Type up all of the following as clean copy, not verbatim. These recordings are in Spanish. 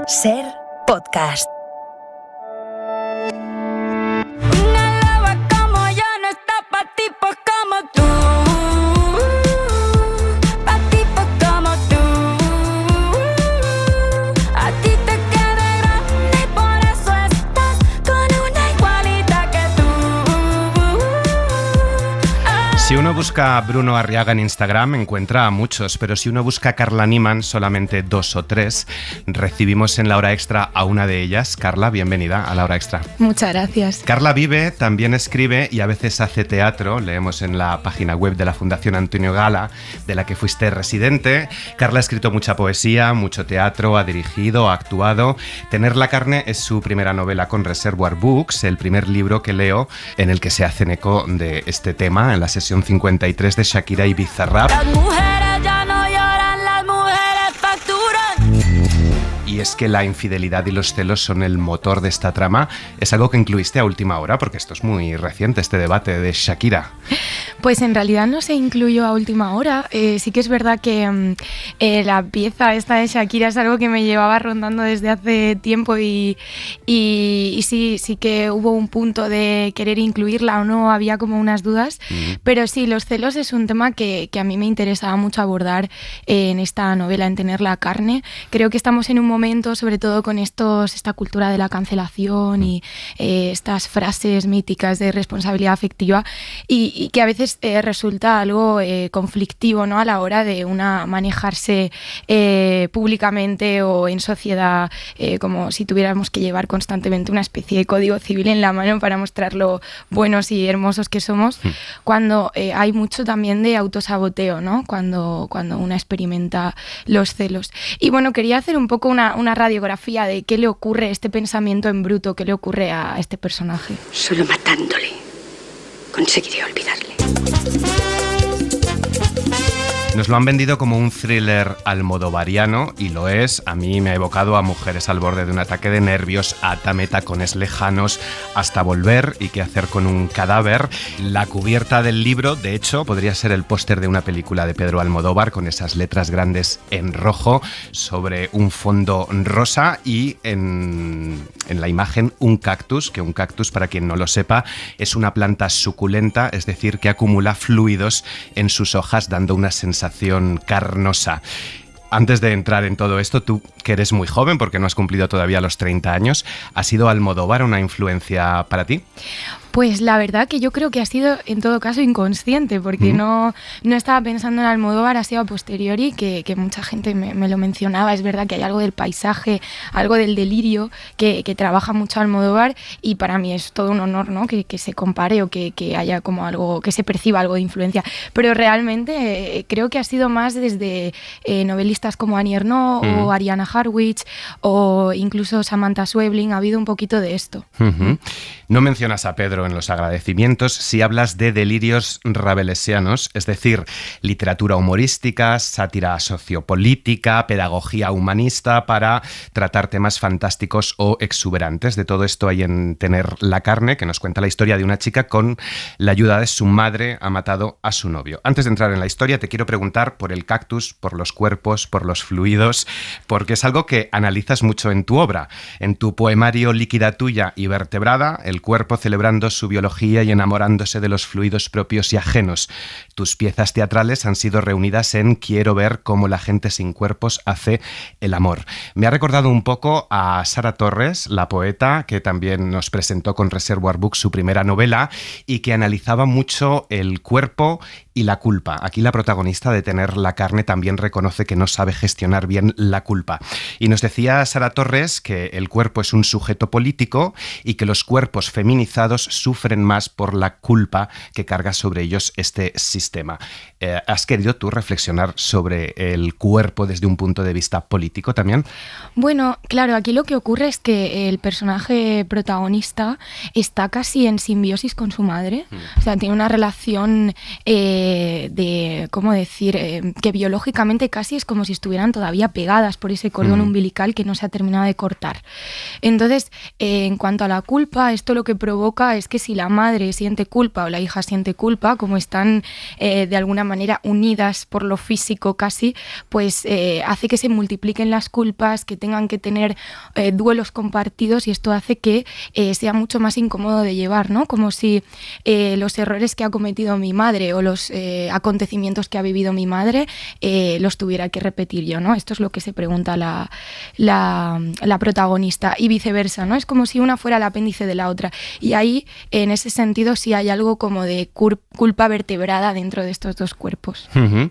Ser podcast. Si uno busca a Bruno Arriaga en Instagram, encuentra a muchos, pero si uno busca a Carla Niman, solamente 2 o 3. Recibimos en La Hora Extra a una de ellas. Carla, bienvenida a La Hora Extra. Muchas gracias. Carla vive, también escribe y a veces hace teatro. Leemos en la página web de la Fundación Antonio Gala, de la que fuiste residente. Carla ha escrito mucha poesía, mucho teatro, ha dirigido, ha actuado. Tener la carne es su primera novela con Reservoir Books, el primer libro que leo en el que se hacen eco de este tema en la sesión 53 de Shakira y Bizarrap. Las mujeres ya no lloran, las mujeres facturan. Y es que la infidelidad y los celos son el motor de esta trama. Es algo que incluiste a última hora, porque esto es muy reciente, este debate de Shakira. Pues en realidad no se incluyó a última hora. Sí que es verdad que la pieza esta de Shakira es algo que me llevaba rondando desde hace tiempo y sí que hubo un punto de querer incluirla o no, había como unas dudas. Pero sí, los celos es un tema que a mí me interesaba mucho abordar en esta novela, en Tener la carne. Creo que estamos en un momento, sobre todo con esta cultura de la cancelación y estas frases míticas de responsabilidad afectiva y que a veces resulta algo conflictivo, ¿no? A la hora de manejarse públicamente o en sociedad, como si tuviéramos que llevar constantemente una especie de código civil en la mano para mostrar lo buenos y hermosos que somos, cuando hay mucho también de autosaboteo, ¿no? Cuando una experimenta los celos. Y bueno, quería hacer un poco una radiografía de qué le ocurre a este pensamiento en bruto, qué le ocurre a este personaje. Solo matándole conseguiré olvidarle. Nos lo han vendido como un thriller almodovariano y lo es. A mí me ha evocado a mujeres al borde de un ataque de nervios, Átame, Tacones lejanos, Hasta volver y Qué hacer con un cadáver. La cubierta del libro, de hecho, podría ser el póster de una película de Pedro Almodóvar con esas letras grandes en rojo sobre un fondo rosa y en la imagen un cactus, que un cactus, para quien no lo sepa, es una planta suculenta, es decir, que acumula fluidos en sus hojas dando una sensación carnosa. Antes de entrar en todo esto, tú, que eres muy joven porque no has cumplido todavía los 30 años, ¿ha sido Almodóvar una influencia para ti? Pues la verdad que yo creo que ha sido en todo caso inconsciente, porque no estaba pensando en Almodóvar, ha sido a posteriori que mucha gente me lo mencionaba. Es verdad que hay algo del paisaje, algo del delirio que trabaja mucho Almodóvar y para mí es todo un honor, ¿no? que se compare o que haya como algo, que se perciba algo de influencia. Pero realmente creo que ha sido más desde novelistas como Annie Ernaux o Ariana Harwich o incluso Samantha Schweblin, ha habido un poquito de esto. No mencionas a Pedro en los agradecimientos si hablas de delirios rabelesianos, es decir, literatura humorística, sátira sociopolítica, pedagogía humanista para tratar temas fantásticos o exuberantes. De todo esto hay en Tener la carne, que nos cuenta la historia de una chica con la ayuda de su madre ha matado a su novio. Antes de entrar en la historia, te quiero preguntar por el cactus, por los cuerpos, por los fluidos, porque es algo que analizas mucho en tu obra. En tu poemario Líquida tuya y vertebrada, el cuerpo celebrando su biología y enamorándose de los fluidos propios y ajenos. Tus piezas teatrales han sido reunidas en Quiero ver cómo la gente sin cuerpos hace el amor. Me ha recordado un poco a Sara Torres, la poeta, que también nos presentó con Reservoir Books su primera novela y que analizaba mucho el cuerpo y la culpa. Aquí la protagonista de Tener la carne también reconoce que no sabe gestionar bien la culpa. Y nos decía Sara Torres que el cuerpo es un sujeto político y que los cuerpos feminizados sufren más por la culpa que carga sobre ellos este sistema. ¿Has querido tú reflexionar sobre el cuerpo desde un punto de vista político también? Bueno, claro, aquí lo que ocurre es que el personaje protagonista está casi en simbiosis con su madre. O sea, tiene una relación ¿cómo decir? Que biológicamente casi es como si estuvieran todavía pegadas por ese cordón umbilical que no se ha terminado de cortar. Entonces, en cuanto a la culpa, esto lo que provoca es es que si la madre siente culpa o la hija siente culpa, como están de alguna manera unidas por lo físico casi, pues hace que se multipliquen las culpas, que tengan que tener duelos compartidos, y esto hace que sea mucho más incómodo de llevar, ¿no? Como si los errores que ha cometido mi madre o los acontecimientos que ha vivido mi madre los tuviera que repetir yo, ¿no? Esto es lo que se pregunta la protagonista, y viceversa, ¿no? Es como si una fuera el apéndice de la otra, y ahí en ese sentido sí hay algo como de culpa vertebrada dentro de estos dos cuerpos. Uh-huh.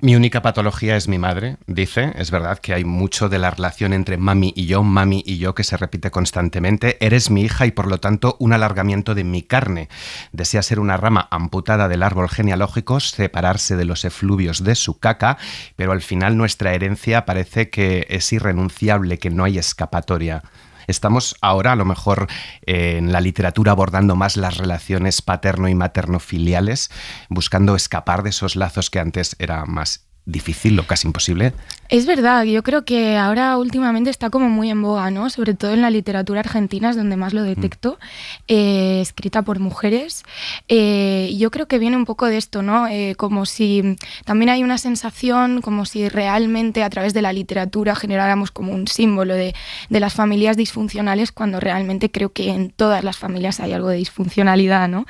Mi única patología es mi madre, dice. Es verdad que hay mucho de la relación entre mami y yo que se repite constantemente. Eres mi hija y por lo tanto un alargamiento de mi carne. Desea ser una rama amputada del árbol genealógico, separarse de los efluvios de su caca, pero al final nuestra herencia parece que es irrenunciable, que no hay escapatoria. Estamos ahora, a lo mejor, en la literatura abordando más las relaciones paterno- y materno-filiales, buscando escapar de esos lazos que antes era más difícil o casi imposible. Es verdad, yo creo que ahora últimamente está como muy en boga, ¿no? Sobre todo en la literatura argentina es donde más lo detecto, escrita por mujeres. Yo creo que viene un poco de esto, ¿no? Como si también hay una sensación, como si realmente a través de la literatura generáramos como un símbolo de las familias disfuncionales, cuando realmente creo que en todas las familias hay algo de disfuncionalidad, ¿no?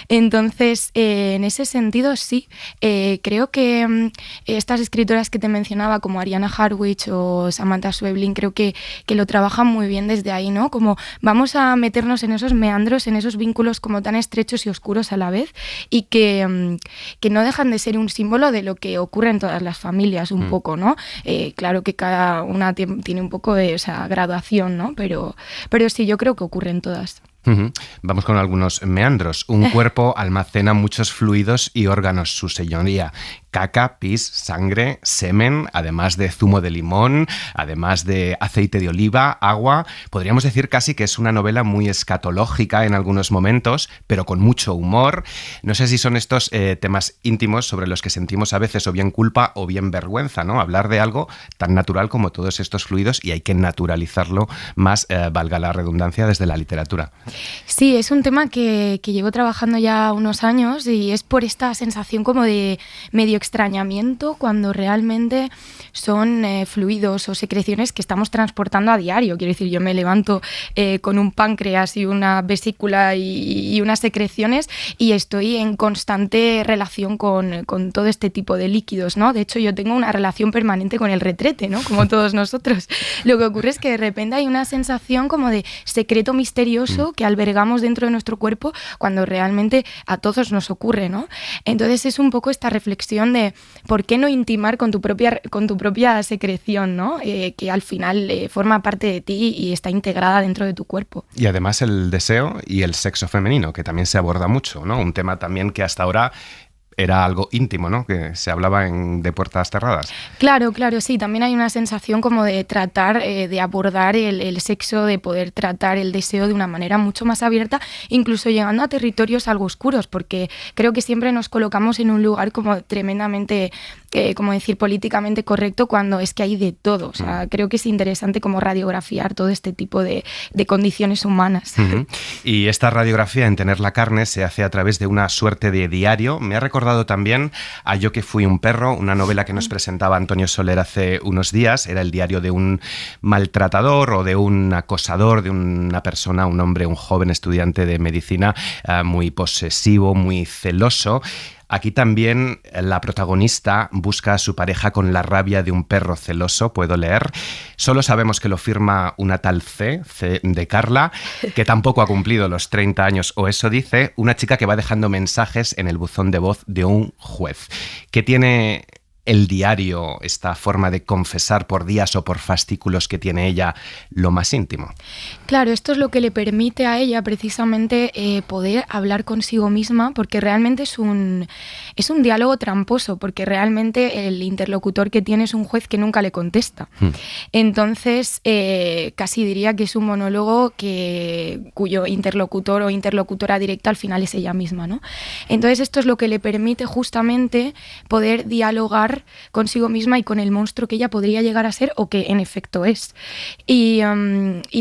Entonces, en ese sentido sí, creo que estas escritoras que te mencionaba, como Arianna Harwich o Samantha Schweblin, creo que lo trabajan muy bien desde ahí, ¿no? Como vamos a meternos en esos meandros, en esos vínculos como tan estrechos y oscuros a la vez, y que no dejan de ser un símbolo de lo que ocurre en todas las familias, un poco, ¿no? Claro que cada una tiene un poco de graduación, ¿no? Pero sí, yo creo que ocurre en todas. Uh-huh. Vamos con algunos meandros. Un cuerpo almacena muchos fluidos y órganos, su señoría. Caca, pis, sangre, semen, además de zumo de limón, además de aceite de oliva, agua. Podríamos decir casi que es una novela muy escatológica en algunos momentos, pero con mucho humor. No sé si son estos temas íntimos sobre los que sentimos a veces o bien culpa o bien vergüenza, ¿no? Hablar de algo tan natural como todos estos fluidos, y hay que naturalizarlo más, valga la redundancia, desde la literatura. Sí, es un tema que llevo trabajando ya unos años, y es por esta sensación como de medio extrañamiento, cuando realmente son fluidos o secreciones que estamos transportando a diario. Quiero decir, yo me levanto con un páncreas y una vesícula y unas secreciones, y estoy en constante relación con todo este tipo de líquidos, ¿no? De hecho, yo tengo una relación permanente con el retrete, ¿no? Como todos nosotros. Lo que ocurre es que de repente hay una sensación como de secreto misterioso que albergamos dentro de nuestro cuerpo, cuando realmente a todos nos ocurre, ¿no? Entonces es un poco esta reflexión de por qué no intimar con tu propia secreción, ¿no? Que al final forma parte de ti y está integrada dentro de tu cuerpo. Y además el deseo y el sexo femenino, que también se aborda mucho, ¿no? Un tema también que hasta ahora era algo íntimo, ¿no? Que se hablaba de puertas cerradas. Claro, sí. También hay una sensación como de tratar, de abordar el sexo, de poder tratar el deseo de una manera mucho más abierta, incluso llegando a territorios algo oscuros, porque creo que siempre nos colocamos en un lugar como tremendamente, como decir, políticamente correcto, cuando es que hay de todo. O sea, creo que es interesante como radiografiar todo este tipo de condiciones humanas. Uh-huh. Y esta radiografía en Tener la carne se hace a través de una suerte de diario. Me ha recordado también a Yo que fui un perro, una novela que nos presentaba Antonio Soler hace unos días. Era el diario de un maltratador o de un acosador, de una persona, un hombre, un joven estudiante de medicina, muy posesivo, muy celoso. Aquí también la protagonista busca a su pareja con la rabia de un perro celoso, puedo leer. Solo sabemos que lo firma una tal C de Carla, que tampoco ha cumplido los 30 años, o eso dice, una chica que va dejando mensajes en el buzón de voz de un juez. ¿Qué tiene el diario, esta forma de confesar por días o por fascículos que tiene ella, lo más íntimo? Claro, esto es lo que le permite a ella precisamente poder hablar consigo misma, porque realmente es un diálogo tramposo, porque realmente el interlocutor que tiene es un juez que nunca le contesta. Entonces, casi diría que es un monólogo cuyo interlocutor o interlocutora directa al final es ella misma, ¿no? Entonces, esto es lo que le permite justamente poder dialogar conectar consigo misma y con el monstruo que ella podría llegar a ser o que en efecto es. Y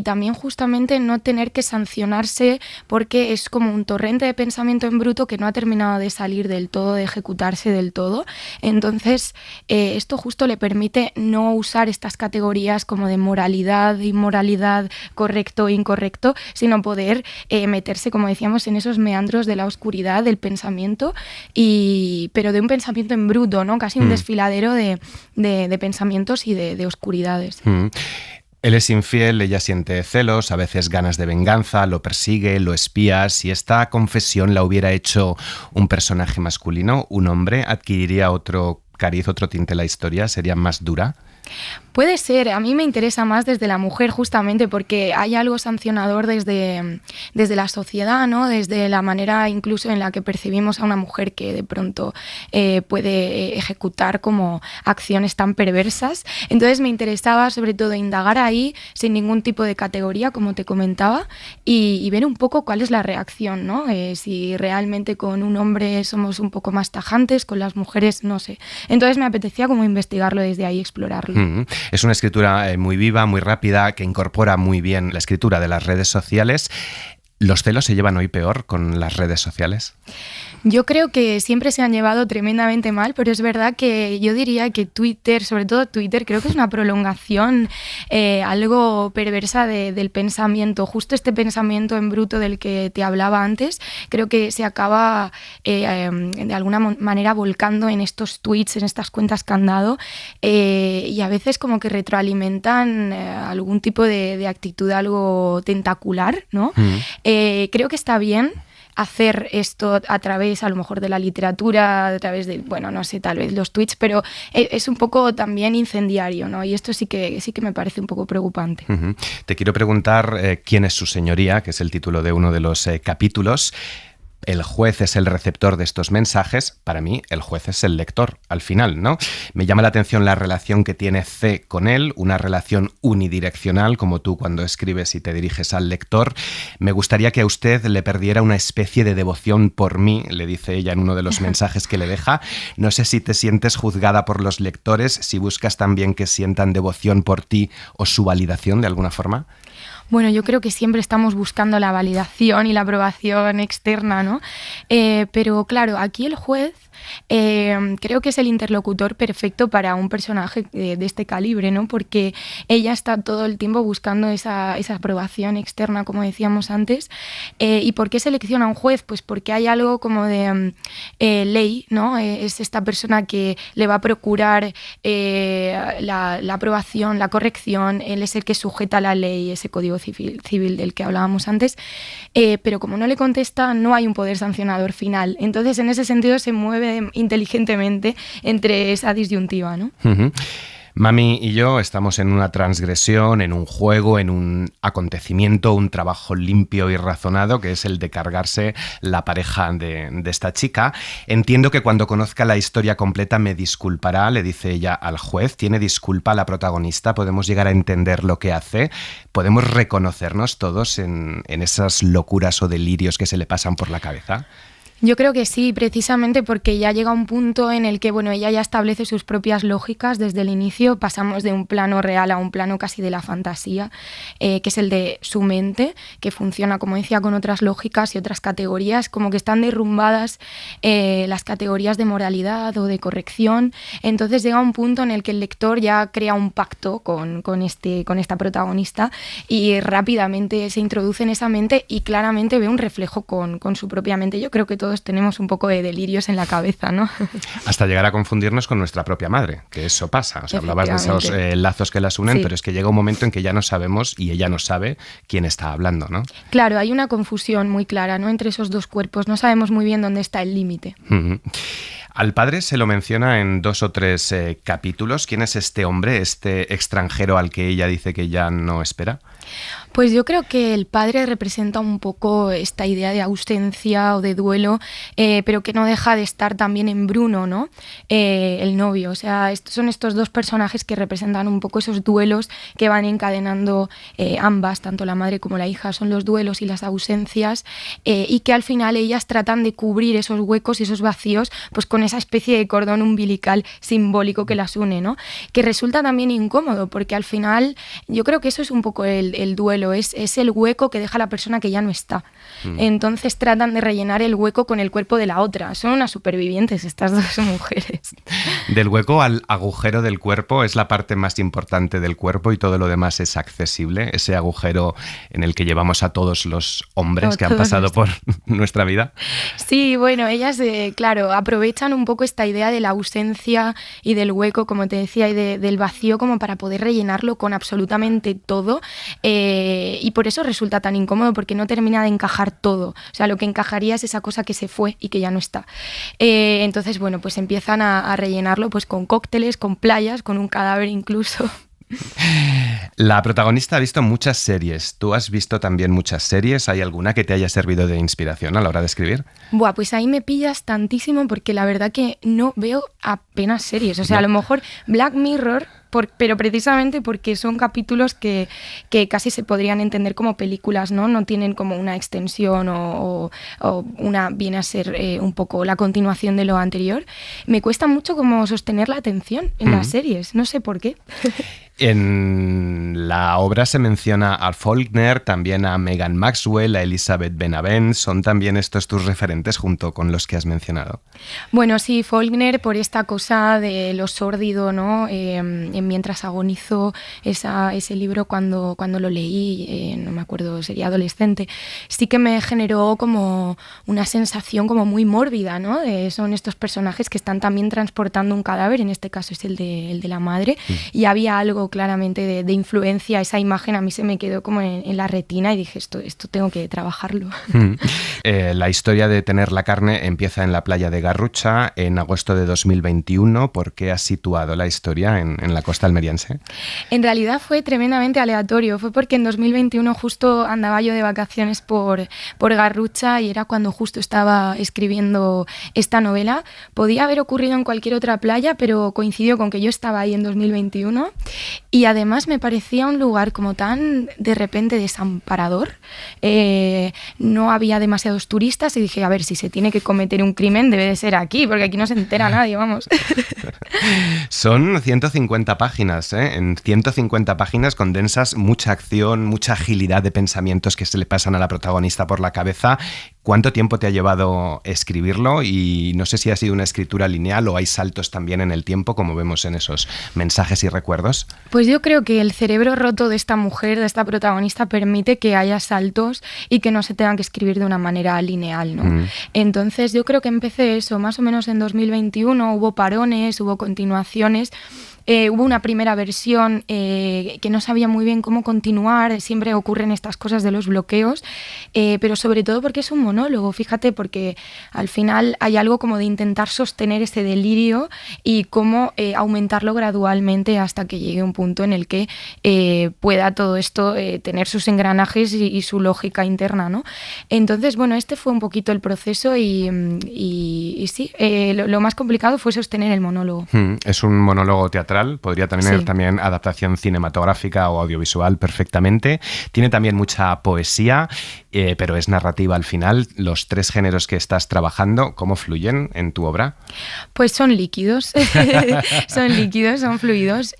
también justamente no tener que sancionarse porque es como un torrente de pensamiento en bruto que no ha terminado de salir del todo, de ejecutarse del todo. Entonces, esto justo le permite no usar estas categorías como de moralidad, inmoralidad, correcto e incorrecto, sino poder meterse, como decíamos, en esos meandros de la oscuridad del pensamiento, pero de un pensamiento en bruto, ¿no? Casi un desfiladero de pensamientos y de oscuridades. Él es infiel, ella siente celos, a veces ganas de venganza, lo persigue, lo espía. Si esta confesión la hubiera hecho un personaje masculino, un hombre, ¿adquiriría otro cariz, otro tinte la historia? ¿Sería más dura? Puede ser, a mí me interesa más desde la mujer justamente porque hay algo sancionador desde la sociedad, ¿no? Desde la manera incluso en la que percibimos a una mujer que de pronto puede ejecutar como acciones tan perversas. Entonces me interesaba sobre todo indagar ahí sin ningún tipo de categoría, como te comentaba, y ver un poco cuál es la reacción, ¿no? Si realmente con un hombre somos un poco más tajantes, con las mujeres no sé. Entonces me apetecía como investigarlo desde ahí, explorarlo. Es una escritura muy viva, muy rápida, que incorpora muy bien la escritura de las redes sociales. ¿Los celos se llevan hoy peor con las redes sociales? Yo creo que siempre se han llevado tremendamente mal, pero es verdad que yo diría que Twitter, sobre todo Twitter, creo que es una prolongación algo perversa del pensamiento. Justo este pensamiento en bruto del que te hablaba antes, creo que se acaba de alguna manera volcando en estos tweets, en estas cuentas candado, y a veces como que retroalimentan algún tipo de actitud algo tentacular, ¿no? Creo que está bien hacer esto a través, a lo mejor, de la literatura, a través de, bueno, no sé, tal vez los tweets, pero es un poco también incendiario, ¿no? Y esto sí que me parece un poco preocupante. Te quiero preguntar quién es su señoría, que es el título de uno de los capítulos. El juez es el receptor de estos mensajes. Para mí, el juez es el lector, al final, ¿no? Me llama la atención la relación que tiene C con él, una relación unidireccional, como tú cuando escribes y te diriges al lector. Me gustaría que a usted le perdiera una especie de devoción por mí, le dice ella en uno de los mensajes que le deja. No sé si te sientes juzgada por los lectores, si buscas también que sientan devoción por ti o su validación de alguna forma. Bueno, yo creo que siempre estamos buscando la validación y la aprobación externa, ¿no? Pero claro, aquí el juez creo que es el interlocutor perfecto para un personaje de este calibre, ¿no? Porque ella está todo el tiempo buscando esa aprobación externa, como decíamos antes. ¿Y por qué selecciona a un juez? Pues porque hay algo como de ley, ¿no? Es esta persona que le va a procurar la aprobación, la corrección. Él es el que sujeta la ley, ese código civil del que hablábamos antes. Pero como no le contesta, no hay un poder sancionador final. Entonces, en ese sentido, se mueve inteligentemente entre esa disyuntiva, ¿no? Mami y yo estamos en una transgresión, en un juego, en un acontecimiento, un trabajo limpio y razonado, que es el de cargarse la pareja de esta chica. Entiendo que cuando conozca la historia completa me disculpará, le dice ella al juez. ¿Tiene disculpa la protagonista? ¿Podemos llegar a entender lo que hace? ¿Podemos reconocernos todos en esas locuras o delirios que se le pasan por la cabeza? Yo creo que sí, precisamente porque ya llega un punto en el que, bueno, ella ya establece sus propias lógicas desde el inicio. Pasamos de un plano real a un plano casi de la fantasía, que es el de su mente, que funciona, como decía, con otras lógicas y otras categorías, como que están derrumbadas las categorías de moralidad o de corrección. Entonces llega un punto en el que el lector ya crea un pacto con esta protagonista y rápidamente se introduce en esa mente y claramente ve un reflejo con su propia mente. Yo creo que todos tenemos un poco de delirios en la cabeza, ¿no? Hasta llegar a confundirnos con nuestra propia madre, que eso pasa. O sea, hablabas de esos lazos que las unen, sí. Pero es que llega un momento en que ya no sabemos y ella no sabe quién está hablando, ¿no? Claro, hay una confusión muy clara, ¿no?, entre esos dos cuerpos. No sabemos muy bien dónde está el límite. Al padre se lo menciona en 2 o 3 capítulos. ¿Quién es este hombre, este extranjero al que ella dice que ya no espera? Pues yo creo que el padre representa un poco esta idea de ausencia o de duelo, pero que no deja de estar también en Bruno, ¿no? El novio. O sea, son estos dos personajes que representan un poco esos duelos que van encadenando ambas, tanto la madre como la hija. Son los duelos y las ausencias, y que al final ellas tratan de cubrir esos huecos y esos vacíos pues con esa especie de cordón umbilical simbólico que las une, ¿no? Que resulta también incómodo, porque al final yo creo que eso es un poco el duelo, es el hueco que deja la persona que ya no está. Entonces tratan de rellenar el hueco con el cuerpo de la otra. Son unas supervivientes estas dos mujeres. Del hueco al agujero del cuerpo es la parte más importante del cuerpo y todo lo demás es accesible, ese agujero en el que llevamos a todos los hombres que han pasado por nuestra vida. Sí, bueno, ellas, claro, aprovechan un poco esta idea de la ausencia y del hueco, como te decía, y del vacío como para poder rellenarlo con absolutamente todo, y por eso resulta tan incómodo, porque no termina de encajar todo. O sea, lo que encajaría es esa cosa que se fue y que ya no está. Entonces, bueno, pues empiezan a rellenarlo pues con cócteles, con playas, con un cadáver incluso. La protagonista ha visto muchas series. ¿Tú has visto también muchas series? ¿Hay alguna que te haya servido de inspiración a la hora de escribir? Buah, pues ahí me pillas tantísimo porque la verdad que no veo apenas series. O sea, a lo mejor Black Mirror, pero precisamente porque son capítulos que casi se podrían entender como películas, ¿no? No tienen como una extensión o una viene a ser un poco la continuación de lo anterior. Me cuesta mucho como sostener la atención en las series, no sé por qué. En la obra se menciona a Faulkner, también a Megan Maxwell, a Elizabeth Benavent. ¿Son también estos tus referentes junto con los que has mencionado? Bueno, sí, Faulkner por esta cosa de lo sórdido, ¿no? Mientras agonizo ese libro cuando lo leí, no me acuerdo, sería adolescente, sí que me generó como una sensación como muy mórbida, ¿no? Son estos personajes que están también transportando un cadáver, en este caso es el de la madre, y había algo claramente de influencia, esa imagen a mí se me quedó como en la retina y dije, esto tengo que trabajarlo. La historia de Tener la carne empieza en la playa de Garrucha en agosto de 2021. ¿Por qué has situado la historia en la costa almeriense? En realidad fue tremendamente aleatorio, fue porque en 2021 justo andaba yo de vacaciones por Garrucha y era cuando justo estaba escribiendo esta novela. Podía haber ocurrido en cualquier otra playa, pero coincidió con que yo estaba ahí en 2021 y además me parecía un lugar como tan de repente desamparador. No había demasiados turistas y dije, a ver, si se tiene que cometer un crimen debe de ser aquí, porque aquí no se entera nadie, vamos. Son 150 páginas, ¿eh? En 150 páginas condensas mucha acción, mucha agilidad de pensamientos que se le pasan a la protagonista por la cabeza. ¿Cuánto tiempo te ha llevado escribirlo? Y no sé si ha sido una escritura lineal o hay saltos también en el tiempo, como vemos en esos mensajes y recuerdos. Pues yo creo que el cerebro roto de esta mujer, de esta protagonista, permite que haya saltos y que no se tengan que escribir de una manera lineal, ¿no? Entonces yo creo que empecé eso más o menos en 2021, hubo parones, hubo continuaciones. Hubo una primera versión que no sabía muy bien cómo continuar, siempre ocurren estas cosas de los bloqueos, pero sobre todo porque es un monólogo, fíjate, porque al final hay algo como de intentar sostener ese delirio y cómo aumentarlo gradualmente hasta que llegue un punto en el que pueda todo esto tener sus engranajes y su lógica interna, ¿no? Entonces, bueno, este fue un poquito el proceso y sí, lo más complicado fue sostener el monólogo. Es un monólogo teatral. Podría tener también adaptación cinematográfica o audiovisual perfectamente. Tiene también mucha poesía, pero es narrativa al final. Los tres géneros que estás trabajando, ¿cómo fluyen en tu obra? Pues son líquidos, son fluidos.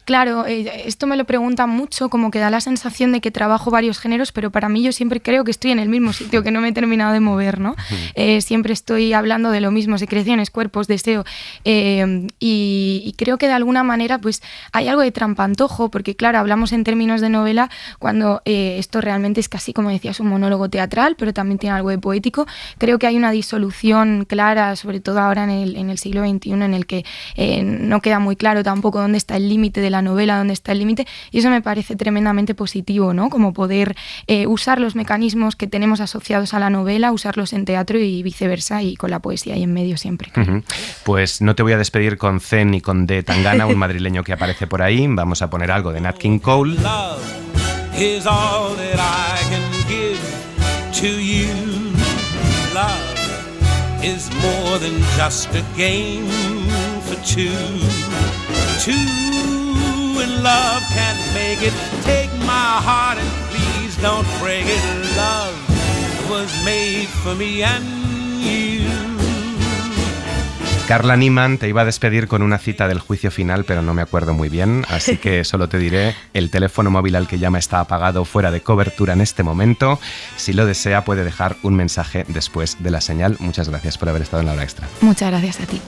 Claro, esto me lo preguntan mucho, como que da la sensación de que trabajo varios géneros, pero para mí yo siempre creo que estoy en el mismo sitio, que no me he terminado de mover, ¿no? Siempre estoy hablando de lo mismo, secreciones, cuerpos, deseo, y creo que de alguna manera pues hay algo de trampantojo, porque claro, hablamos en términos de novela cuando esto realmente es casi, como decías, un monólogo teatral, pero también tiene algo de poético. Creo que hay una disolución clara, sobre todo ahora en el siglo XXI, en el que no queda muy claro tampoco dónde está el límite de la novela, dónde está el límite, y eso me parece tremendamente positivo, ¿no? Como poder usar los mecanismos que tenemos asociados a la novela, usarlos en teatro y viceversa, y con la poesía ahí en medio siempre. Pues no te voy a despedir con Zen ni con De Tangana, un madrileño que aparece por ahí. Vamos a poner algo de Nat King Cole. Love is all that I can give to you. Love is more than just a game for two. Two in love can't make it. Take my heart and please don't break it. Love was made for me and you. Carla Niemann, te iba a despedir con una cita del juicio final, pero no me acuerdo muy bien, así que solo te diré, el teléfono móvil al que llama está apagado, fuera de cobertura en este momento. Si lo desea, puede dejar un mensaje después de la señal. Muchas gracias por haber estado en La Hora Extra. Muchas gracias a ti.